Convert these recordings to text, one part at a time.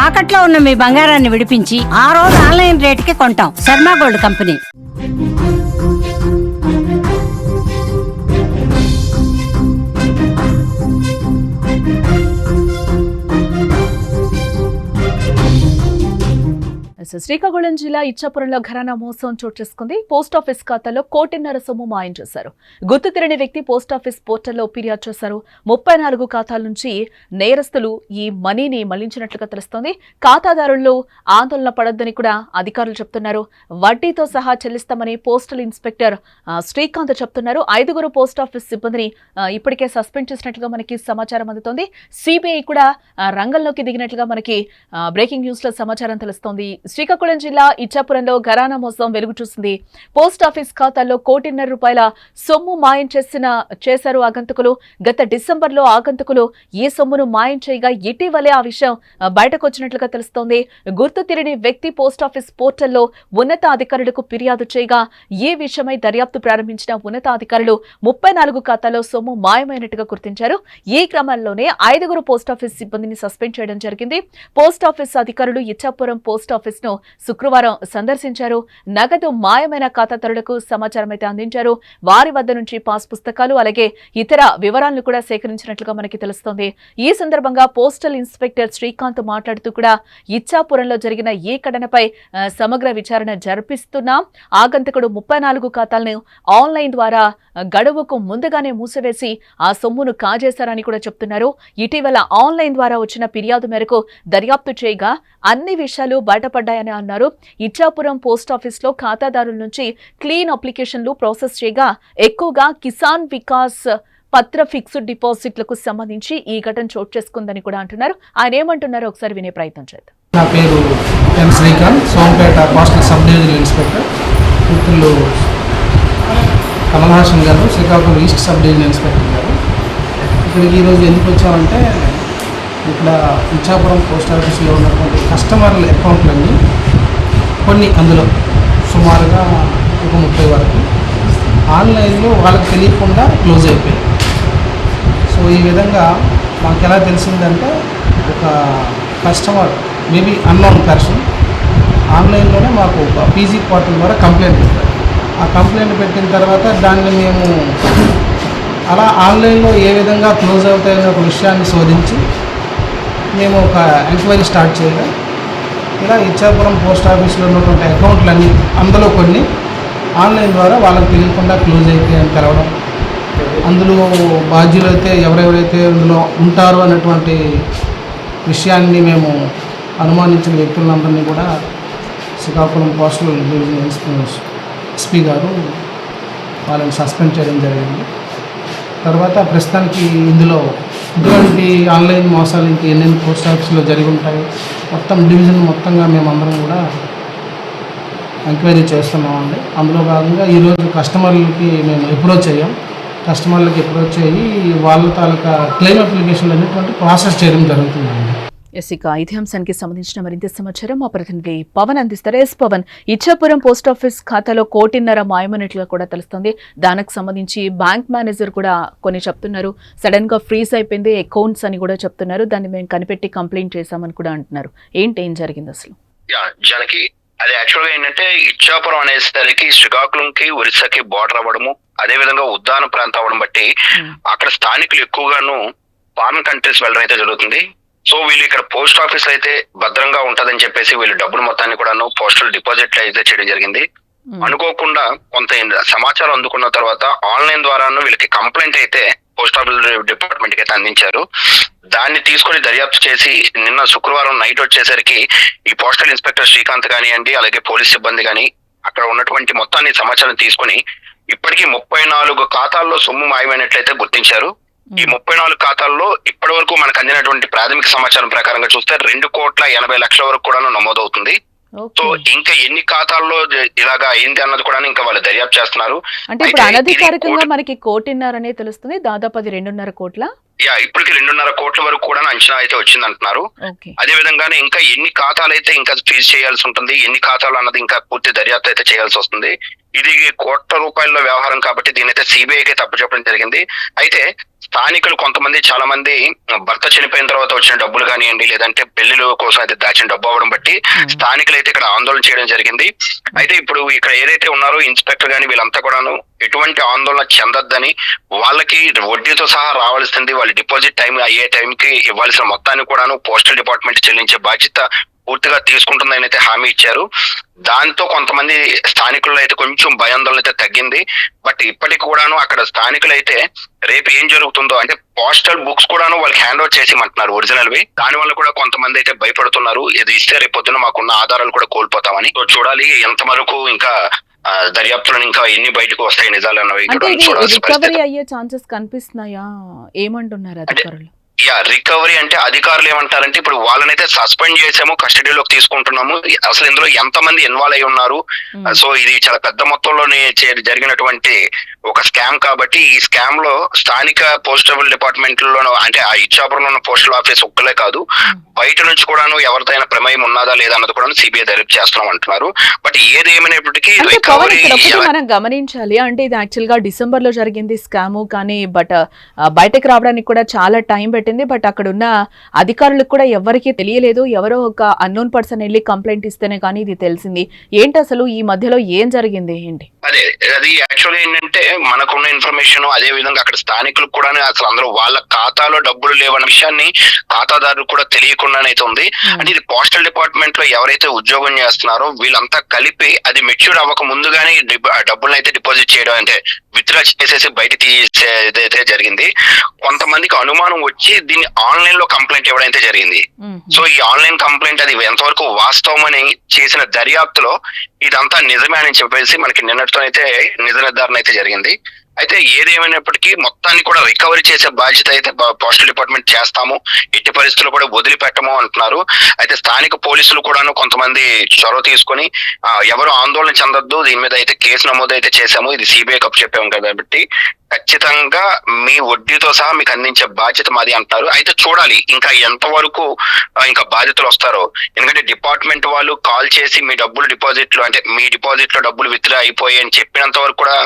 తాకట్లో ఉన్న మీ బంగారాన్ని విడిపించి ఆ రోజు ఆన్లైన్ రేటుకి కొంటాం. Sharma gold company. శ్రీకాకుళం జిల్లా ఇచ్చాపురంలో ఘరానా మోసం చోటు చేసుకుంది. పోస్టాఫీస్ ఖాతాలో 1.5 కోట్ల సొమ్ము మాయం చేశారు. గుర్తు తెలియని వ్యక్తి పోస్టాఫీస్ పోర్టల్లో ఫిర్యాదు చేశారు. 34 ఖాతాల నుంచి నేరస్తులు ఈ మనీని మళ్లించినట్లుగా తెలుస్తోంది. ఖాతాదారుల్లో ఆందోళన పడొద్దని కూడా అధికారులు చెప్తున్నారు. వడ్డీతో సహా చెల్లిస్తామని పోస్టల్ ఇన్స్పెక్టర్ శ్రీకాంత్ చెప్తున్నారు. 5 పోస్టాఫీస్ సిబ్బందిని ఇప్పటికే సస్పెండ్ చేసినట్లుగా మనకి సమాచారం అందుతోంది. సిబిఐ కూడా రంగంలోకి దిగినట్లుగా మనకి బ్రేకింగ్ న్యూస్ లో సమాచారం తెలుస్తోంది. శ్రీకాకుళం జిల్లా ఇచ్చాపురంలో ఘరానా మోసం వెలుగు చూసింది. పోస్టాఫీస్ ఖాతాల్లో 1.5 కోట్ల రూపాయల సొమ్ము మాయం చేశారు ఆగంతకులు. గత డిసెంబర్లో ఆగంతకులు ఈ సొమ్మును మాయం చేయగా ఇటీవలే ఆ విషయం బయటకు వచ్చినట్లుగా తెలుస్తోంది. గుర్తు తెలియని వ్యక్తి పోస్టాఫీస్ పోర్టల్లో ఉన్నతాధికారులకు ఫిర్యాదు చేయగా ఈ విషయమై దర్యాప్తు ప్రారంభించిన ఉన్నతాధికారులు 34 ఖాతాల్లో సొమ్ము మాయమైనట్టుగా గుర్తించారు. ఈ క్రమంలోనే 5 పోస్టాఫీస్ సిబ్బందిని సస్పెండ్ చేయడం జరిగింది. పోస్టాఫీస్ అధికారులు ఇచ్చాపురం పోస్టాఫీస్ ను శుక్రవారం సందర్శించారు. నగదు మాయమైన ఖాతాదారులకు సమాచారం అయితే అందించారు. వారి వద్ద నుంచి పాస్ పుస్తకాలు అలాగే ఇతర వివరాలను కూడా సేకరించినట్లుగా మనకి తెలుస్తోంది. ఈ సందర్భంగా పోస్టల్ ఇన్స్పెక్టర్ శ్రీకాంత్ మాట్లాడుతూ కూడా ఇచ్చాపురంలో జరిగిన ఈ ఘటనపై సమగ్ర విచారణ జరిపిస్తున్నాం. ఆగంతకుడు 34 ఖాతాలను ఆన్లైన్ ద్వారా గడువుకు ముందుగానే మూసివేసి ఆ సొమ్మును కాజేశారని కూడా చెప్తున్నారు. ఇటీవల ఆన్లైన్ ద్వారా వచ్చిన ఫిర్యాదు మేరకు దర్యాప్తు చేయగా అన్ని విషయాలు బయటపడ్డాయని అన్నారు. ఇచ్చాపురం పోస్టాఫీస్ లో ఖాతాదారుల నుంచి క్లీన్ అప్లికేషన్లు ప్రాసెస్ చేయగా ఎక్కువగా కిసాన్ వికాస్ పత్ర ఫిక్స్డ్ డిపాజిట్లకు సంబంధించి ఈ ఘటన చోటు చేసుకుందని కూడా అంటున్నారు. ఆయన ఏమంటున్నారో ఒకసారి వినే ప్రయత్నం చేద్దాం. నా పేరు N Srikanth, Sompeta postal sub divisional inspector. మిత్రులు Kamal Haasan garu, Srikakulam east sub divisional inspector garu. ఇక్కడికి ఈరోజు ఎందుకు వచ్చామంటే ఇక్కడ ఇచ్చాపురం పోస్ట్ ఆఫీస్లో ఉన్నటువంటి కస్టమర్ల అకౌంట్లన్నీ కొన్ని అందులో సుమారుగా ఒక 30 వరకు ఆన్లైన్లో వాళ్ళకి తెలియకుండా క్లోజ్ అయిపోయాయి. సో ఈ విధంగా మాకు ఎలా తెలిసిందంటే ఒక కస్టమర్ మేబీ అన్నోన్ పర్సన్ ఆన్లైన్లోనే మాకు ఒక పీజీ పోర్టల్ ద్వారా కంప్లైంట్ పెట్టారు. ఆ కంప్లైంట్ పెట్టిన తర్వాత దాన్ని మేము అలా ఆన్లైన్లో ఏ విధంగా క్లోజ్ అవుతాయనే ఒక విషయాన్ని శోధించి మేము ఒక ఎంక్వైరీ స్టార్ట్ చేయగా ఇలా ఇచ్చాపురం పోస్ట్ ఆఫీస్లో ఉన్నటువంటి అకౌంట్లన్నీ అందులో కొన్ని ఆన్లైన్ ద్వారా వాళ్ళకి తెలియకుండా క్లోజ్ అయిపోయాయని తెలవడం, అందులో బాధ్యులు అయితే ఎవరెవరైతే అందులో ఉంటారో అన్నటువంటి విషయాన్ని మేము అనుమానించిన వ్యక్తులందరినీ కూడా శ్రీకాకుళం పోస్టల్ డివిజన్ ఎస్పీ గారు వాళ్ళని సస్పెండ్ చేయడం జరిగింది. తర్వాత ప్రస్తుతానికి ఇందులో ఇటువంటి ఆన్లైన్ మోసాలు ఇంకా ఎన్నెన్ని పోస్ట్ ఆఫీస్లో జరిగి ఉంటాయి మొత్తం డివిజన్ మొత్తంగా మేమందరం కూడా ఎంక్వైరీ చేస్తున్నామండి. అందులో భాగంగా ఈరోజు కస్టమర్లకి మేము అప్రోచ్ అయ్యాం. కస్టమర్లకి అప్రోచ్ అయ్యి వాళ్ళ తాలూకా క్లెయిమ్ అప్లికేషన్లు అనేటువంటి ప్రాసెస్ చేయడం జరుగుతుందండి. ఇక ఇదే అంశానికి సంబంధించిన మరింత సమాచారం మా ప్రతినిధి పవన్ అందిస్తారు. ఎస్ పవన్, ఇచ్చాపురం పోస్టాఫీస్ ఖాతాలో 1.5 కోట్ల మాయమైనట్లుగా కూడా తెలుస్తుంది. దానికి సంబంధించి బ్యాంక్ మేనేజర్ కూడా కొన్ని చెప్తున్నారు. సడన్ గా ఫ్రీజ్ అయిపోయింది అకౌంట్స్ అని కూడా చెప్తున్నారు. దాన్ని మేము కనిపెట్టి కంప్లైంట్ చేశామని కూడా అంటున్నారు. ఏం జరిగింది అసలు? జనకి అది యాక్చువల్గా ఏంటంటే ఇచ్చాపురం అనేసరికి శ్రీకాకుళంకి ఒరిస్సాకి బార్డర్ అవ్వడము, అదే విధంగా ఉద్దాన ప్రాంతం అవ్వడం బట్టి అక్కడ స్థానికులు ఎక్కువగాను ఫారిన్ కంట్రీస్ వెళ్ళడం అయితే జరుగుతుంది. సో వీళ్ళు ఇక్కడ పోస్ట్ ఆఫీస్ అయితే భద్రంగా ఉంటదని చెప్పేసి వీళ్ళు డబ్బులు మొత్తాన్ని కూడాను పోస్టల్ డిపాజిట్లు అయితే చేయడం జరిగింది. అనుకోకుండా కొంత సమాచారం అందుకున్న తర్వాత ఆన్లైన్ ద్వారాను వీళ్ళకి కంప్లైంట్ అయితే పోస్ట్ ఆఫీస్ డిపార్ట్మెంట్ కి అయితే అందించారు. దాన్ని తీసుకొని దర్యాప్తు చేసి నిన్న శుక్రవారం నైట్ వచ్చేసరికి ఈ పోస్టల్ ఇన్స్పెక్టర్ శ్రీకాంత్ కానివ్వండి, అలాగే పోలీస్ సిబ్బంది కానీ అక్కడ ఉన్నటువంటి మొత్తాన్ని సమాచారం తీసుకుని ఇప్పటికీ 34 ఖాతాల్లో సొమ్ము మాయమైనట్లయితే గుర్తించారు. ఈ 34 ఖాతాల్లో ఇప్పటి వరకు మనకు అందినటువంటి ప్రాథమిక సమాచారం ప్రకారంగా చూస్తే 2,80,00,000 వరకు కూడా నమోదవుతుంది. సో ఇంకా ఎన్ని ఖాతాల్లో ఇలాగా అయింది అన్నది కూడా ఇంకా వాళ్ళు దర్యాప్తు చేస్తున్నారు. అంటే ఇప్పుడు అనధికారికంగా మనకి 1.5 కోట్లనే తెలుస్తుంది. దాదాపు అది 2.5 కోట్ల. ఇప్పటికి 2.5 కోట్ల వరకు కూడా అంచనా అయితే వచ్చింది అంటున్నారు. అదే విధంగానే ఇంకా ఎన్ని ఖాతాలు అయితే ఇంకా ఫీజు చేయాల్సి ఉంటుంది, ఎన్ని ఖాతాలు అన్నది ఇంకా పూర్తి దర్యాప్తు అయితే చేయాల్సి వస్తుంది. ఇది కోట్ల రూపాయల వ్యవహారం కాబట్టి దీని అయితే సిబిఐకి తప్పచెప్పడం జరిగింది. అయితే స్థానికులు కొంతమంది చాలా మంది భర్త చనిపోయిన తర్వాత వచ్చిన డబ్బులు కానివ్వండి, లేదంటే పెళ్లిల కోసం అయితే దాచిన డబ్బు అవ్వడం బట్టి స్థానికులు అయితే ఇక్కడ ఆందోళన చేయడం జరిగింది. అయితే ఇప్పుడు ఇక్కడ ఏదైతే ఉన్నారో ఇన్స్పెక్టర్ గాని వీళ్ళంతా కూడాను ఎటువంటి ఆందోళన చెందొద్దని, వాళ్ళకి వడ్డీతో సహా రావాల్సింది వాళ్ళ డిపాజిట్ టైం అయ్యే టైంకి ఇవ్వాల్సిన మొత్తాన్ని కూడాను పోస్టల్ డిపార్ట్మెంట్ చెల్లించే బాధ్యత పూర్తిగా తీసుకుంటుందని అయితే హామీ ఇచ్చారు. దాంతో కొంతమంది స్థానికుల్లో అయితే కొంచెం భయాందోళన అయితే తగ్గింది. బట్ ఇప్పటికి కూడాను అక్కడ స్థానికులు అయితే రేపు ఏం జరుగుతుందో అంటే పోస్టల్ బుక్స్ కూడాను వాళ్ళకి హ్యాండ్ ఓవర్ చేసేయమంటున్నారు ఒరిజినల్వి. దాని వల్ల కూడా కొంతమంది అయితే భయపడుతున్నారు, ఇది ఇస్తే రేపు పొద్దున మాకున్న ఆధారాలు కూడా కోల్పోతామని. సో చూడాలి ఎంత వరకు ఇంకా దర్యాప్తులను ఇంకా ఎన్ని బయటకు వస్తాయి నిజాలు అన్నవి రికవరీ అయ్యే ఛాన్సెస్ కనిపిస్తున్నాయా? ఏమంటున్నారు అధికారులు? రికవరీ అంటే అధికారులు ఏమంటారంటే ఇప్పుడు వాళ్ళనైతే సస్పెండ్ చేసాము, కస్టడీలోకి తీసుకుంటున్నాము. అసలు ఇందులో ఎంతమంది ఇన్వాల్వ్ అయి ఉన్నారు, సో ఇది చాలా పెద్ద మొత్తంలోనే జరిగినటువంటి ఒక స్కామ్ కాబట్టి ఈ స్కామ్ లో స్థానిక పోస్టల్ డిపార్ట్మెంట్ లోనూ అంటే ఆ ఇచ్చాపురంలో ఉన్న పోస్టల్ ఆఫీస్ ఒక్కలే కాదు, బయట నుంచి కూడాను ఎవరిదైనా ప్రమేయం ఉన్నదా లేదా అన్నది కూడా సిబిఐ దర్యాప్తు చేస్తున్నాం అంటున్నారు. బట్ ఏది ఏమైనప్పటికీ మనం గమనించాలి అంటే ఇది యాక్చువల్ గా డిసెంబర్ లో జరిగింది స్కామ్, కానీ బట్ బయటకు రావడానికి కూడా చాలా టైం పెట్టింది. బట్ అక్కడ ఉన్న అధికారులకు కూడా ఎవరికీ తెలియలేదు, ఎవరో ఒక అన్నోన్ పర్సన్ వెళ్ళి కంప్లైంట్ ఇస్తేనే కానీ ఇది తెలిసింది. ఏంటి అసలు ఈ మధ్యలో ఏం జరిగింది ఏంటి? అదే అది యాక్చువల్గా ఏంటంటే మనకున్న ఇన్ఫర్మేషన్, అదే విధంగా అక్కడ స్థానికులకు కూడా అసలు అందరూ వాళ్ళ ఖాతాలో డబ్బులు లేవన్న విషయాన్ని ఖాతాదారులు కూడా తెలియకుండానైతే ఉంది. అంటే ఇది పోస్టల్ డిపార్ట్మెంట్ లో ఎవరైతే ఉద్యోగం చేస్తున్నారో వీళ్ళంతా కలిపి అది మెచ్యూర్ అవ్వక ముందుగానే డబ్బులను అయితే డిపాజిట్ చేయడం అంటే విత్డ్రా చేసేసి బయట తీసేదైతే జరిగింది. కొంతమందికి అనుమానం వచ్చి దీన్ని ఆన్లైన్ లో కంప్లైంట్ ఇవ్వడం అయితే జరిగింది. సో ఈ ఆన్లైన్ కంప్లైంట్ అది ఎంతవరకు వాస్తవం అని చేసిన దర్యాప్తులో ఇదంతా నిజమే అని చెప్పేసి మనకి నిన్నటితో అయితే నిజ నిర్ధారణ అయితే జరిగింది. అయితే ఏదేమైనప్పటికీ మొత్తాన్ని కూడా రికవరీ చేసే బాధ్యత అయితే పోస్టల్ డిపార్ట్మెంట్ చేస్తాము, ఎట్టి పరిస్థితుల్లో కూడా వదిలిపెట్టము అంటున్నారు. అయితే స్థానిక పోలీసులు కూడాను కొంతమంది చొరవ తీసుకొని ఎవరు ఆందోళన చెందొద్దు, దీని మీద అయితే కేసు నమోదు అయితే చేశాము, ఇది సిబిఐ కప్ చెప్పాము కాబట్టి ఖచ్చితంగా మీ వడ్డీతో సహా మీకు అందించే బాధ్యత మాది అంటారు. అయితే చూడాలి ఇంకా ఎంతవరకు ఇంకా బాధ్యతలు వస్తారో, ఎందుకంటే డిపార్ట్మెంట్ వాళ్ళు కాల్ చేసి మీ డబ్బులు డిపాజిట్లు అంటే మీ డిపాజిట్ లో డబ్బులు విత్డ్రా అయిపోయి అని చెప్పినంత వరకు కూడా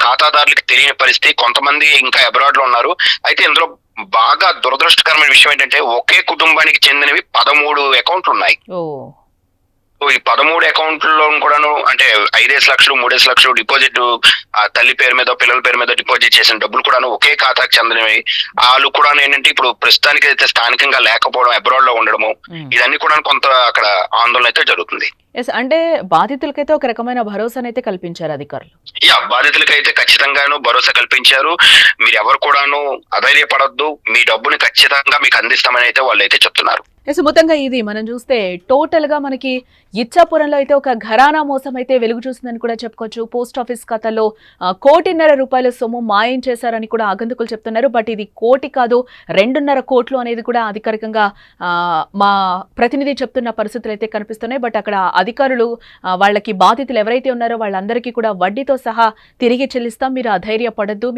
ఖాతాదారులకు తెలియని పరిస్థితి. కొంతమంది ఇంకా అబ్రాడ్ లో ఉన్నారు. అయితే ఇందులో బాగా దురదృష్టకరమైన విషయం ఏంటంటే ఒకే కుటుంబానికి చెందినవి 13 అకౌంట్లు ఉన్నాయి. ఈ 13 అకౌంట్లలో కూడాను అంటే 5 లక్షలు 3 లక్షలు డిపాజిట్ తల్లి పేరు మీద పిల్లల పేరు మీద డిపాజిట్ చేసిన డబ్బులు కూడాను ఒకే ఖాతాకు చెందినవి. వాళ్ళు కూడా ఏంటంటే ఇప్పుడు ప్రస్తుతానికి అయితే స్థానికంగా లేకపోవడం, అబ్రాడ్ లో ఉండడము, ఇదన్నీ కూడా కొంత అక్కడ ఆందోళన అయితే జరుగుతుంది. అంటే బాధితులకైతే ఒక రకమైన భరోసానైతే కల్పించారు అధికారులు. బాధితులకైతే ఖచ్చితంగాను భరోసా కల్పించారు. మీరు ఎవరు కూడాను అధైర్యపడొద్దు, మీ డబ్బుని ఖచ్చితంగా మీకు అందిస్తామని అయితే వాళ్ళు అయితే చెప్తున్నారు. మొత్తంగా ఇది మనం చూస్తే టోటల్ గా మనకి ఇచ్చాపురంలో అయితే ఒక ఘరానా మోసం అయితే వెలుగు చూసిందని కూడా చెప్పుకోవచ్చు. పోస్ట్ ఆఫీస్ ఖాతాలో 1.5 కోటి సొమ్ము మాయం చేశారని కూడా ఆగంతుకులు చెప్తున్నారు. బట్ ఇది 1 కోటి కాదు 2.5 కోట్లు అనేది కూడా అధికారికంగా మా ప్రతినిధి చెప్తున్న పరిస్థితులు అయితే కనిపిస్తున్నాయి. బట్ అక్కడ అధికారులు వాళ్ళకి బాధితులు ఎవరైతే ఉన్నారో వాళ్ళందరికీ కూడా వడ్డీతో సహా తిరిగి చెల్లిస్తాం, మీరు అధైర్యపడద్దు,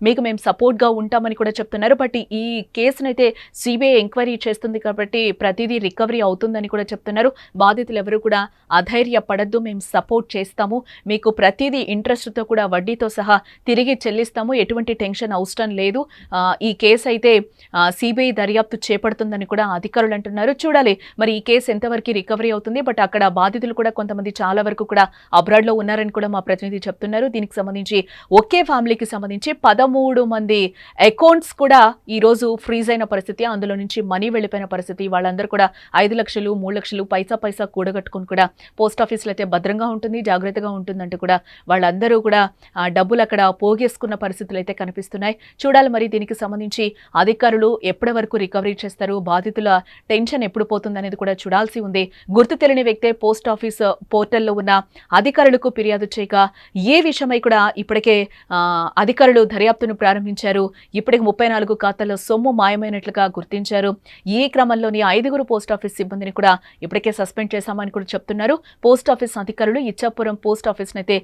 మీకు మేము సపోర్ట్ గా ఉంటామని కూడా చెప్తున్నారు. బట్ ఈ కేసునైతే సిబిఐ ఎంక్వైరీ చేస్తుంది కాబట్టి ప్రతిదీ రికవరీ అవుతుందని కూడా చెప్తున్నారు. బాధితులు ఎవరు కూడా అధైర్యపడద్దు, మేము సపోర్ట్ చేస్తాము, మీకు ప్రతిదీ ఇంట్రెస్ట్తో కూడా వడ్డీతో సహా తిరిగి చెల్లిస్తాము, ఎటువంటి టెన్షన్ అవసరం లేదు, ఈ కేసు అయితే సిబిఐ దర్యాప్తు చేపడుతుందని కూడా అధికారులు అంటున్నారు. చూడాలి మరి ఈ కేసు ఎంతవరకు రికవరీ అవుతుంది. బట్ అక్కడ బాధితులు కూడా కొంతమంది చాలా వరకు కూడా అబ్రాడ్ లో ఉన్నారని కూడా మా ప్రతినిధి చెప్తున్నారు. దీనికి సంబంధించి ఒకే ఫ్యామిలీకి సంబంధించి 13 మంది అకౌంట్స్ కూడా ఈ రోజు ఫ్రీజ్ అయిన పరిస్థితి, అందులో నుంచి మనీ వెళ్ళిపోయిన పరిస్థితి. వాళ్ళందరూ కూడా 5 లక్షలు 3 లక్షలు పైసా కూడగట్టుకుని కూడా పోస్ట్ ఆఫీసులో అయితే భద్రంగా ఉంటుంది, జాగ్రత్తగా ఉంటుందంటూ కూడా వాళ్ళందరూ కూడా డబ్బులు అక్కడ పోగేసుకున్న పరిస్థితులు అయితే కనిపిస్తున్నాయి. చూడాలి మరి దీనికి సంబంధించి అధికారులు ఎప్పటి వరకు రికవరీ చేస్తారు, బాధితుల టెన్షన్ ఎప్పుడు పోతుంది అనేది కూడా చూడాల్సి ఉంది. గుర్తు తెలియని వ్యక్తే పోస్ట్ ఆఫీస్ పోర్టల్లో ఉన్న అధికారులకు ఫిర్యాదు చేయగా ఏ విషయమై కూడా ఇప్పటికే అధికారులు దర్యాప్తును ప్రారంభించారు. ఇప్పటికి 34 ఖాతాల్లో సొమ్ము మాయమైనట్లుగా గుర్తించారు. ఈ క్రమంలోని 5 పోస్ట్ ఆఫీస్ సిబ్బందిని కూడా ఇప్పటికే సస్పెండ్ చేశామని కూడా చెప్తున్నారు. పోస్ట్ ఆఫీస్ అధికారులు ఇచ్చాపురం పోస్ట్ ఆఫీస్ నైతే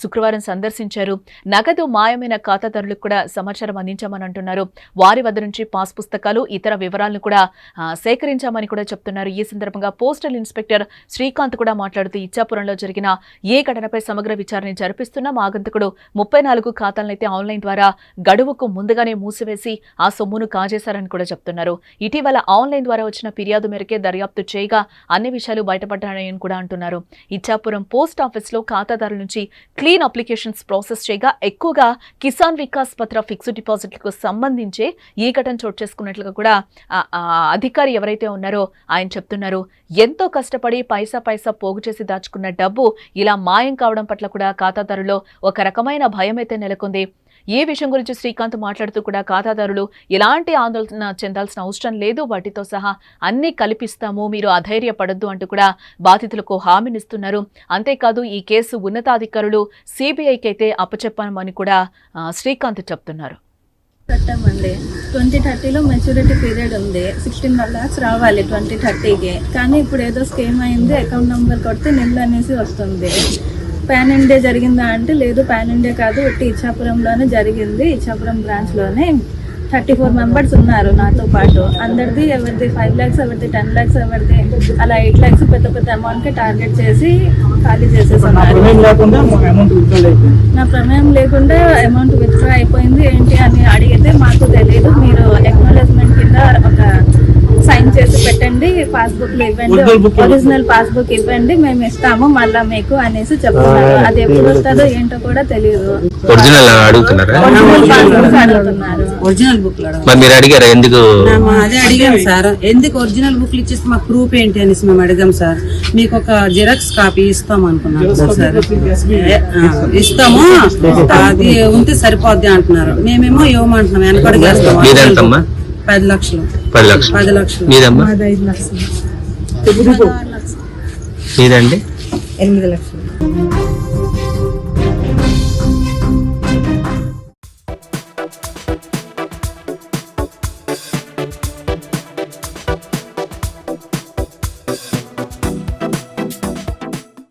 శుక్రవారం సందర్శించారు. నగదు మాయమైన ఖాతాదారులకు కూడా సమాచారం అందించామని అంటున్నారు. వారి వద్ద నుంచి పాస్ పుస్తకాలు ఇతర వివరాలను కూడా సేకరించామని కూడా చెప్తున్నారు. ఈ సందర్భంగా పోస్టల్ ఇన్స్పెక్టర్ శ్రీకాంత్ కూడా మాట్లాడుతూ ఇచ్చాపురంలో జరిగిన ఏ ఘటనపై సమగ్ర విచారణ జరిపిస్తున్నాం. ఆగంతకుడు 34 ఖాతాలనైతే ఆన్లైన్ ద్వారా గడువుకు ముందుగానే మూసివేసి ఆ సొమ్మును కాజేశారని కూడా చెప్తున్నారు. ఇటీవల ఆన్లైన్ ద్వారా వచ్చిన ఫిర్యాదు మేరకే దర్యాప్తు చేయగా అన్ని విషయాలు బయటపడ్డాయని కూడా అంటున్నారు. ఇచ్చాపురం పోస్ట్ ఆఫీస్ లో ఖాతాదారుల నుంచి క్లీన్ అప్లికేషన్స్ ప్రాసెస్ చేయగా ఎక్కువగా కిసాన్ వికాస్ పత్ర ఫిక్స్డ్ డిపాజిట్లకు సంబంధించి ఈ ఘటన చోటు చేసుకున్నట్లుగా కూడా అధికారి ఎవరైతే ఉన్నారో ఆయన చెప్తున్నారు. ఎంతో కష్టపడి పైసా పోగు చేసి దాచుకున్న డబ్బు ఇలా మాయం కావడం పట్ల కూడా ఖాతాదారులో ఒక రకమైన భయం అయితే నెలకొంది. ఈ విషయం గురించి శ్రీకాంత్ మాట్లాడుతూ కూడా ఖాతాదారులు ఎలాంటి ఆందోళన చెందాల్సిన అవసరం లేదు, వాటితో సహా అన్ని కల్పిస్తాము, మీరు అధైర్యపడొద్దు అంటూ కూడా బాధితులకు హామీనిస్తున్నారు. అంతేకాదు ఈ కేసు ఉన్నతాధికారులు సిబిఐకి అయితే అప్పచెప్పామని కూడా శ్రీకాంత్ చెప్తున్నారు. కట్టామండి 2030లో మెచ్యూరిటీ పీరియడ్ ఉంది. 16 lakhs రావాలి 2030కి. కానీ ఇప్పుడు ఏదో స్కీమ్ అయింది, అకౌంట్ నెంబర్ కొడితే నిల్ అనేసి వస్తుంది. పాన్ ఇండియా జరిగిందా అంటే లేదు, పాన్ ఇండియా కాదు, ఒట్టి ఇచ్చాపురంలోనే జరిగింది. ఇచ్చాపురం బ్రాంచ్లోనే 34 మెంబర్స్ ఉన్నారు నాతో పాటు. అందరిది ఎవరిది 5 lakhs, ఎవరిది 10 lakhs, ఎవరిది అలా 8 lakhs పెద్ద అమౌంట్కి టార్గెట్ చేసి ఖాళీ చేసేస్తున్నారు. నా ప్రమేయం లేకుండా అమౌంట్ విత్డ్రా అయిపోయింది ఏంటి అని అడిగితే మాకు తెలియదు, మీరు ఎక్నాలెడ్జ్మెంట్ కింద ఒక సైన్ చేసి పెట్టండి, పాస్బుక్లు ఇవ్వండి, ఒరిజినల్ పాస్బుక్ ఇవ్వండి, మేము ఇస్తాము మళ్ళా మీకు అనేసి చెప్తున్నారు. అది ఎప్పుడు వస్తుందో ఏంటో కూడా తెలియదు. ఒరిజినల్ అడుగుతున్నారు. ఒరిజినల్ బుక్ మీరు అడిగారా? ఎందుకు? అదే అడిగాం సార్, ఎందుకు ఒరిజినల్ బుక్లు ఇచ్చేసి మాకు ప్రూఫ్ ఏంటి అనేసి మేము అడిగాం సార్. మీకు ఒక జిరాక్స్ కాపీ ఇస్తాం అనుకున్నాం సార్. ఇస్తాము, అది ఉంటే సరిపోద్ది అంటున్నారు. మేమేమో ఇవ్వమంటున్నాం, వెనకడుగు వేస్తాం. 10 లక్షలు. 10 లక్షలు. మీదమ్మా? 5 లక్షలు. మీదండి? 8 లక్షలు.